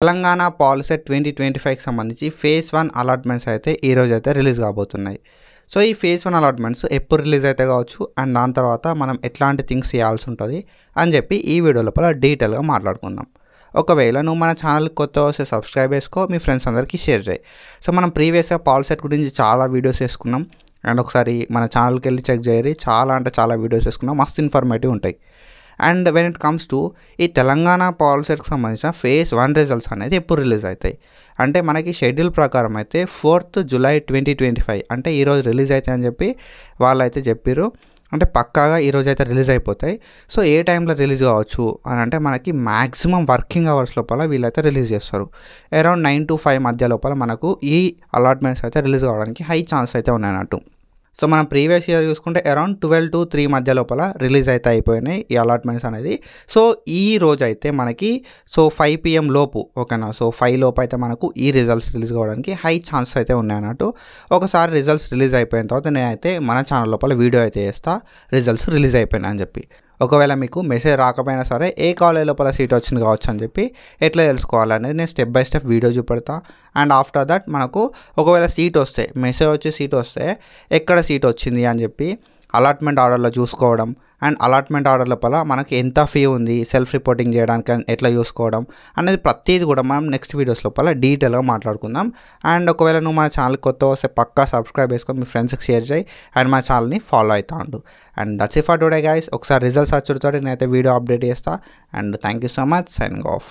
Telangana POLYCET 2025కి సంబంధించి phase 1 allotments అయితే ఈరోజు అయితే రిలీజ్ కాబోతున్నాయి. సో ఈ ఫేజ్ 1 అలాట్మెంట్స్ ఎప్పుడు రిలీజ్ అయితే కావచ్చు అండ్ దాని తర్వాత మనం ఎట్లాంటి థింగ్స్ చేయాల్సి ఉంటుంది అని చెప్పి ఈ వీడియో లోపల డీటెయిల్గా మాట్లాడుకుందాం. ఒకవేళ నువ్వు మన ఛానల్కి కొత్త వస్తే సబ్స్క్రైబ్ చేసుకో, మీ ఫ్రెండ్స్ అందరికీ షేర్ చేయి. సో మనం ప్రీవియస్గా పాలిసెట్ గురించి చాలా వీడియోస్ వేసుకున్నాం అండ్ ఒకసారి మన ఛానల్కి వెళ్ళి చెక్ చేయరి, చాలా వీడియోస్ వేసుకున్నాం, మస్తు ఇన్ఫర్మేటివ్ ఉంటాయి. And when it comes to ఈ తెలంగాణ పాలిసెట్కి సంబంధించిన ఫేజ్ 1 రిజల్ట్స్ అనేది ఎప్పుడు రిలీజ్ అవుతాయి అంటే మనకి షెడ్యూల్ ప్రకారం అయితే 4th July 2025 అంటే ఈరోజు రిలీజ్ అవుతాయి అని చెప్పి వాళ్ళైతే చెప్పారు. అంటే పక్కాగా ఈరోజు అయితే రిలీజ్ అయిపోతాయి. సో ఏ టైంలో రిలీజ్ కావచ్చు అని అంటే మనకి మ్యాక్సిమం వర్కింగ్ అవర్స్ లోపల వీళ్ళైతే రిలీజ్ చేస్తారు. అరౌండ్ 9 to 5 మధ్య లోపల మనకు ఈ అలాట్మెంట్స్ అయితే రిలీజ్ కావడానికి హై ఛాన్స్ అయితే ఉన్నాయన్నట్టు. సో మనం ప్రీవియస్ ఇయర్ చూసుకుంటే అరౌండ్ 12 to 3 మధ్య లోపల రిలీజ్ అయితే అయిపోయినాయి ఈ అలాట్మెంట్స్ అనేది. సో ఈ రోజు అయితే మనకి 5 PM లోపు ఓకేనా, 5 లోపు అయితే మనకు ఈ రిజల్ట్స్ రిలీజ్ కావడానికి హై ఛాన్స్ అయితే ఉన్నాయన్నట్టు. ఒకసారి రిజల్ట్స్ రిలీజ్ అయిపోయిన తర్వాత నేనైతే మన ఛానల్ లోపల వీడియో అయితే చేస్తా రిజల్ట్స్ రిలీజ్ అయిపోయినా అని చెప్పి. ఒకవేళ మీకు మెసేజ్ రాకపోయినా సరే ఏ కాలేజ్ లోపల సీట్ వచ్చింది కావచ్చు అని చెప్పి ఎట్లా తెలుసుకోవాలనేది నేను స్టెప్ బై స్టెప్ వీడియో చూపెడతా. అండ్ ఆఫ్టర్ దట్ మనకు ఒకవేళ సీట్ వస్తే మెసేజ్ వచ్చి సీట్ వస్తే ఎక్కడ సీట్ వచ్చింది అని చెప్పి అలాట్మెంట్ ఆర్డర్లో చూసుకోవడం అండ్ అలాట్మెంట్ ఆర్డర్ లోపల మనకి ఎంత ఫీ ఉంది, సెల్ఫ్ రిపోర్టింగ్ చేయడానికి ఎట్లా చూసుకోవడం అనేది ప్రతిదీ కూడా మనం నెక్స్ట్ వీడియోస్ లోపల డీటెయిల్గా మాట్లాడుకుందాం. అండ్ ఒకవేళ నువ్వు మన ఛానల్కి కొత్త వస్తే పక్కా సబ్స్క్రైబ్ చేసుకొని మీ ఫ్రెండ్స్కి షేర్ చేయి అండ్ మా ఛానల్ని ఫాలో అవుతా ఉండు. And that's it for today guys. ఒకసారి రిజల్ట్స్ వచ్చుడుతో నేనైతే వీడియో అప్డేట్ చేస్తా. And thank you so much. Signing off.